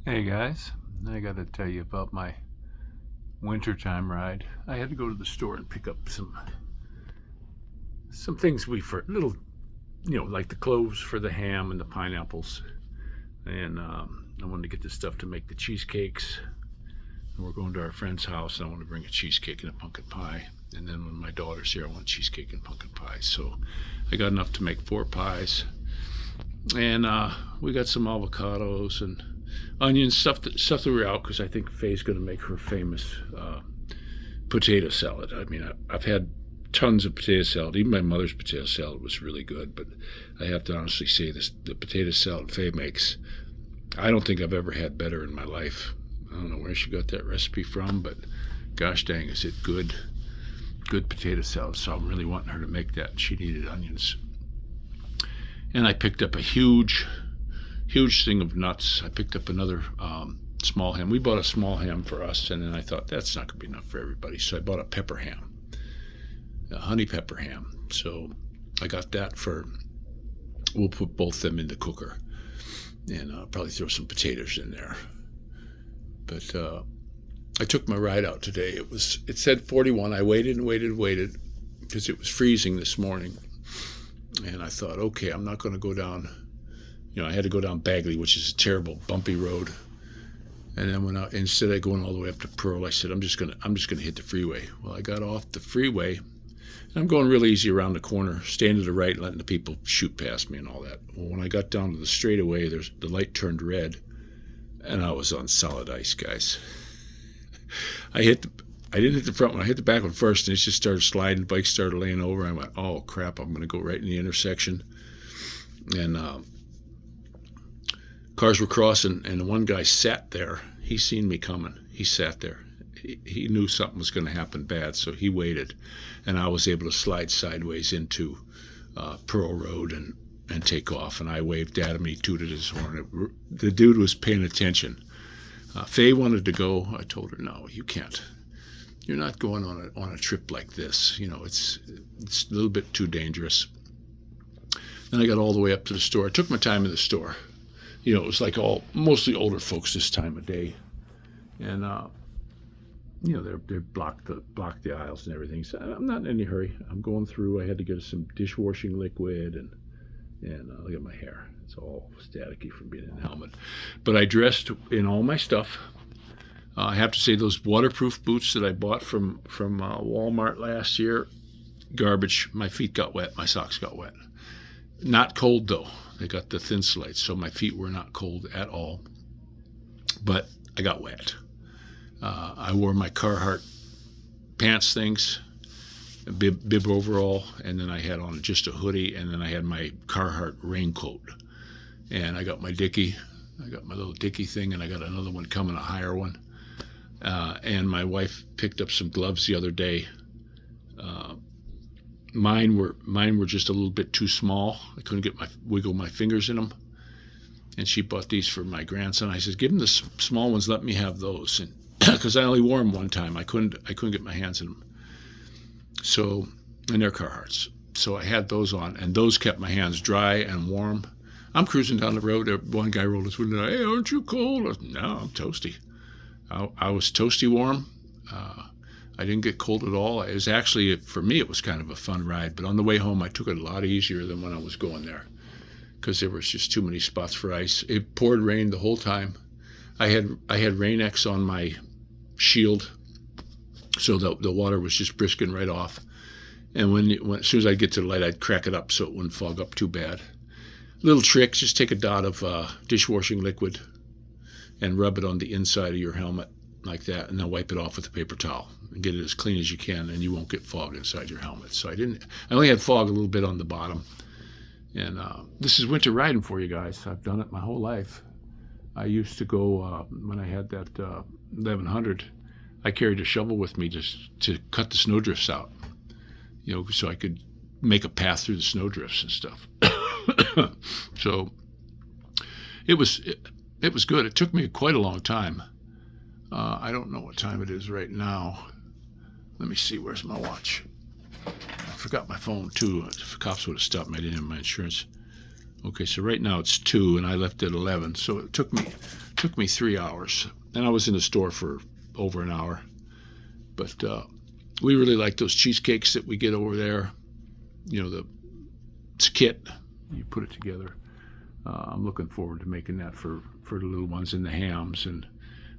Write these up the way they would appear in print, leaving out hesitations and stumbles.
Hey guys, I got to tell you about my wintertime ride. I had to go to the store and pick up some things we for little, like the cloves for the ham and the pineapples, and I wanted to get this stuff to make the cheesecakes. And we're going to our friend's house, and I want to bring a cheesecake and a pumpkin pie. And then when my daughter's here, I want cheesecake and pumpkin pie. So I got enough to make 4 pies, and we got some avocados and onions, stuff that were out because I think Faye's going to make her famous potato salad. I mean, I've had tons of potato salad. Even my mother's potato salad was really good, but I have to honestly say the potato salad Faye makes, I don't think I've ever had better in my life. I don't know where she got that recipe from, but gosh dang, is it good potato salad. So I'm really wanting her to make that. She needed onions. And I picked up a huge thing of nuts. I picked up another small ham. We bought a small ham for us, and then I thought that's not going to be enough for everybody. So I bought a pepper ham, a honey pepper ham. So I got that we'll put both them in the cooker, and I'll probably throw some potatoes in there. But I took my ride out today. It said 41. I waited because it was freezing this morning, and I thought, okay, I'm not going to go down. I had to go down Bagley, which is a terrible bumpy road. And then instead of going all the way up to Pearl, I said, I'm just gonna hit the freeway. Well, I got off the freeway, and I'm going real easy around the corner, staying to the right, letting the people shoot past me and all that. Well, when I got down to the straightaway, the light turned red, and I was on solid ice, guys. I didn't hit the front one. I hit the back one first, and it just started sliding. Bikes started laying over. I went, oh crap! I'm gonna go right in the intersection, and cars were crossing, and the one guy sat there. He seen me coming. He sat there. He knew something was going to happen bad, so he waited, and I was able to slide sideways into Pearl Road and take off. And I waved at him. He tooted his horn. The dude was paying attention. Faye wanted to go. I told her, no, you can't. You're not going on a trip like this. It's a little bit too dangerous. Then I got all the way up to the store. I took my time in the store. It was like mostly older folks this time of day, and they blocked the aisles and everything. So I'm not in any hurry. I'm going through. I had to get some dishwashing liquid and look at my hair. It's all staticky from being in the helmet. But I dressed in all my stuff. I have to say those waterproof boots that I bought from Walmart last year, garbage. My feet got wet. My socks got wet. Not cold though. They got the thin slides, so my feet were not cold at all. But I got wet. I wore my Carhartt pants things, a bib overall, and then I had on just a hoodie, and then I had my Carhartt raincoat. And I got my Dickie. I got my little Dickie thing, and I got another one coming, a higher one. And my wife picked up some gloves the other day. Mine were just a little bit too small. I couldn't wiggle my fingers in them. And she bought these for my grandson. I said, give him the small ones. Let me have those. And because I only wore them one time, I couldn't get my hands in them. So, and they're Carhartts. So I had those on, and those kept my hands dry and warm. I'm cruising down the road. One guy rolled his window. Hey, aren't you cold? I said, no, I'm toasty. I was toasty warm. I didn't get cold at all. It was actually, for me, it was kind of a fun ride. But on the way home, I took it a lot easier than when I was going there because there was just too many spots for ice. It poured rain the whole time. I had Rain-X on my shield, so the water was just brisking right off. And as soon as I'd get to the light, I'd crack it up so it wouldn't fog up too bad. Little trick, just take a dot of dishwashing liquid and rub it on the inside of your helmet like that, and then wipe it off with a paper towel and get it as clean as you can, and you won't get fog inside your helmet. So I only had fog a little bit on the bottom. And this is winter riding for you guys. I've done it my whole life. I used to go, when I had that 1100, I carried a shovel with me just to cut the snowdrifts out, so I could make a path through the snowdrifts and stuff. So it was good. It took me quite a long time. I don't know what time it is right now. Let me see. Where's my watch? I forgot my phone too. If the cops would have stopped me, I didn't have my insurance. Okay, so right now it's 2, and I left at 11. So it took me took me 3 hours, and I was in the store for over an hour. But we really like those cheesecakes that we get over there. It's a kit. You put it together. I'm looking forward to making that for the little ones and the hams. And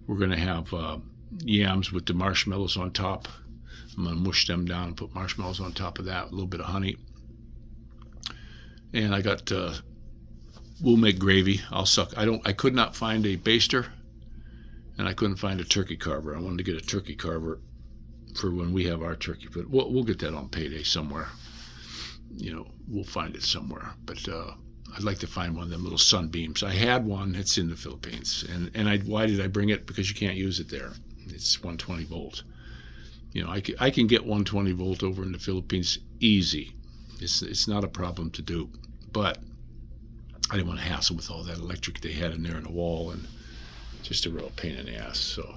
we're going to have yams with the marshmallows on top. I'm going to mush them down and put marshmallows on top of that, a little bit of honey. And I got, we'll make gravy. I could not find a baster, and I couldn't find a turkey carver. I wanted to get a turkey carver for when we have our turkey, but we'll get that on payday somewhere. We'll find it somewhere. But I'd like to find one of them little sunbeams. I had one. It's in the Philippines, and why did I bring it? Because you can't use it there. It's 120 volt. I can get 120 volt over in the Philippines easy. It's not a problem to do, but I didn't want to hassle with all that electric they had in there in the wall, and just a real pain in the ass. So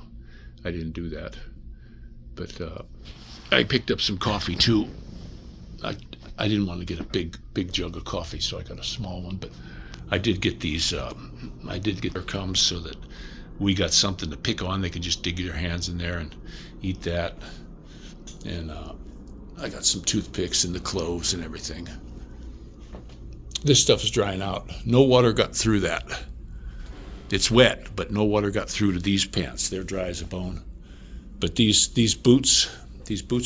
I didn't do that. But I picked up some coffee too. I didn't want to get a big jug of coffee, so I got a small one. But I did get these. I did get their comes so that we got something to pick on. They could just dig their hands in there and eat that. And I got some toothpicks and the cloves and everything. This stuff is drying out. No water got through that. It's wet, but no water got through to these pants. They're dry as a bone. But these boots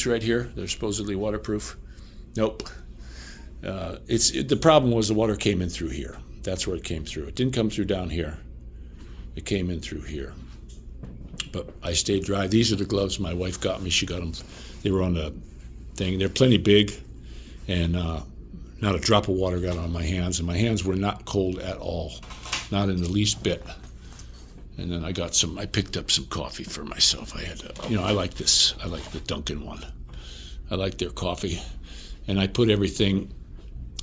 right here, they're supposedly waterproof. Nope. The problem was the water came in through here. That's where it came through. It didn't come through down here. It came in through here. But I stayed dry. These are the gloves my wife got me. She got them. They were on the thing. They're plenty big, and not a drop of water got on my hands. And my hands were not cold at all, not in the least bit. And then I picked up some coffee for myself. I had to, I like this. I like the Dunkin' one. I like their coffee. And I put everything,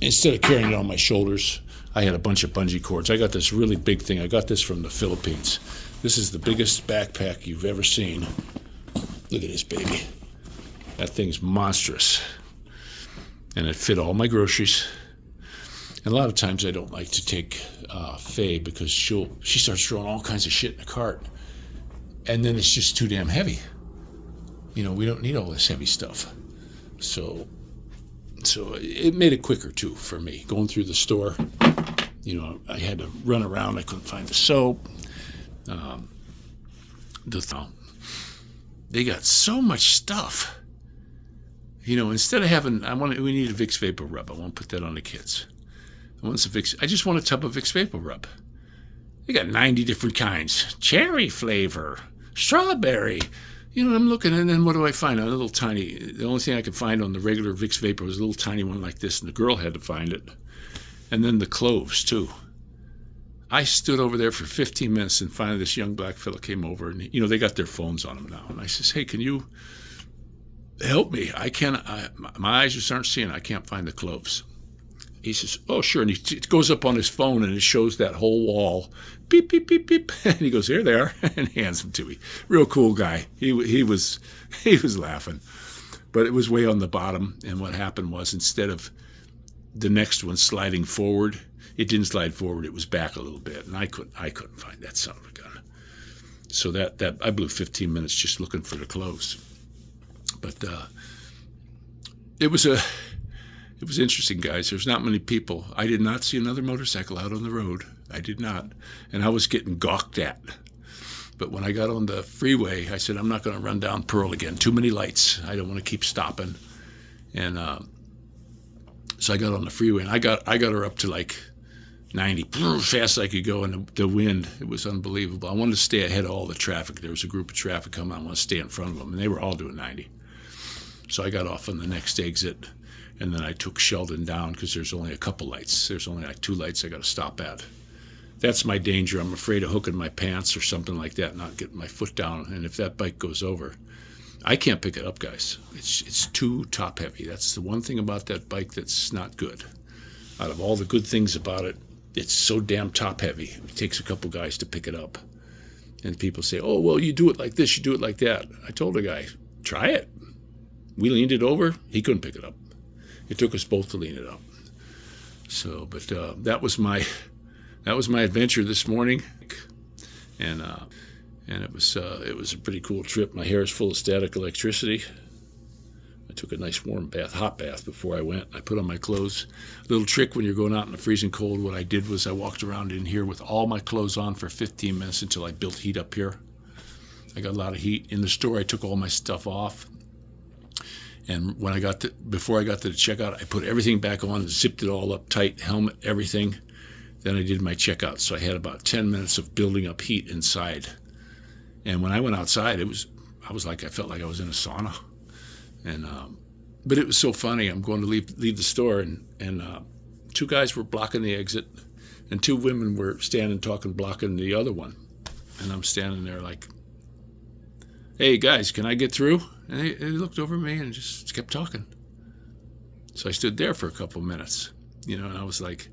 instead of carrying it on my shoulders, I had a bunch of bungee cords. I got this really big thing. I got this from the Philippines. This is the biggest backpack you've ever seen. Look at this baby. That thing's monstrous. And it fit all my groceries. And a lot of times I don't like to take Faye because she starts throwing all kinds of shit in the cart. And then it's just too damn heavy. We don't need all this heavy stuff. So it made it quicker too for me. Going through the store, I had to run around. I couldn't find the soap. They got so much stuff. Instead of having, we need a Vicks Vapor Rub. I want to put that on the kids. I just want a tub of Vicks Vapor Rub. They got 90 different kinds. Cherry flavor, strawberry. I'm looking, and then what do I find? The only thing I could find on the regular Vicks Vapor was a little tiny one like this, and the girl had to find it. And then the cloves, too. I stood over there for 15 minutes, and finally this young black fella came over, and, they got their phones on them now. And I says, hey, can you help me? My eyes aren't seeing. I can't find the cloves. He says, oh, sure. And it goes up on his phone, and it shows that whole wall. Beep, beep, beep, beep. And he goes, here they are, and hands them to me. Real cool guy. He was laughing. But it was way on the bottom, and what happened was instead of the next one sliding forward, it didn't slide forward. It was back a little bit, and I couldn't find that son of a gun. So that I blew 15 minutes just looking for the clothes. But it was interesting, guys. There's not many people. I did not see another motorcycle out on the road. I did not. And I was getting gawked at. But when I got on the freeway, I said, I'm not going to run down Pearl again. Too many lights. I don't want to keep stopping. And so I got on the freeway, and I got her up to like 90, fast as I could go, and the wind, it was unbelievable. I wanted to stay ahead of all the traffic. There was a group of traffic coming. I wanted to stay in front of them, and they were all doing 90. So I got off on the next exit. And then I took Sheldon down because there's only a couple lights. There's only like 2 lights I got to stop at. That's my danger. I'm afraid of hooking my pants or something like that, not getting my foot down. And if that bike goes over, I can't pick it up, guys. It's too top heavy. That's the one thing about that bike that's not good. Out of all the good things about it, it's so damn top heavy. It takes a couple guys to pick it up. And people say, oh, well, you do it like this, you do it like that. I told the guy, try it. We leaned it over. He couldn't pick it up. It took us both to lean it up. So, but that was my adventure this morning. And it was a pretty cool trip. My hair is full of static electricity. I took a nice warm bath, hot bath, before I went. I put on my clothes. Little trick when you're going out in the freezing cold, what I did was I walked around in here with all my clothes on for 15 minutes until I built heat up here. I got a lot of heat. In the store, I took all my stuff off. And when before I got to the checkout, I put everything back on, zipped it all up tight, helmet, everything. Then I did my checkout. So I had about 10 minutes of building up heat inside. And when I went outside, I felt like I was in a sauna. And but it was so funny. I'm going to leave the store, and two guys were blocking the exit, and two women were standing talking, blocking the other one. And I'm standing there like, "Hey guys, can I get through?" And they looked over at me and just kept talking. So I stood there for a couple minutes, and I was like,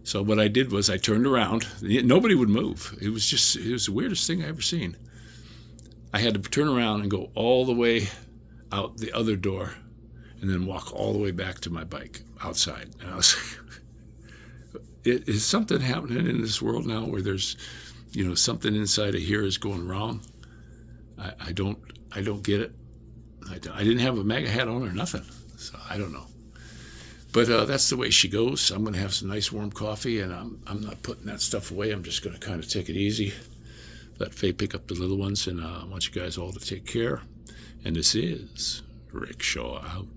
so what I did was I turned around. Nobody would move. It was the weirdest thing I ever seen. I had to turn around and go all the way out the other door and then walk all the way back to my bike outside. And I was like, is something happening in this world now where there's, something inside of here is going wrong? I don't get it. I didn't have a MAGA hat on or nothing, so I don't know. But that's the way she goes. I'm going to have some nice warm coffee, and I'm not putting that stuff away. I'm just going to kind of take it easy, let Faye pick up the little ones, and I want you guys all to take care. And this is Rickshaw out.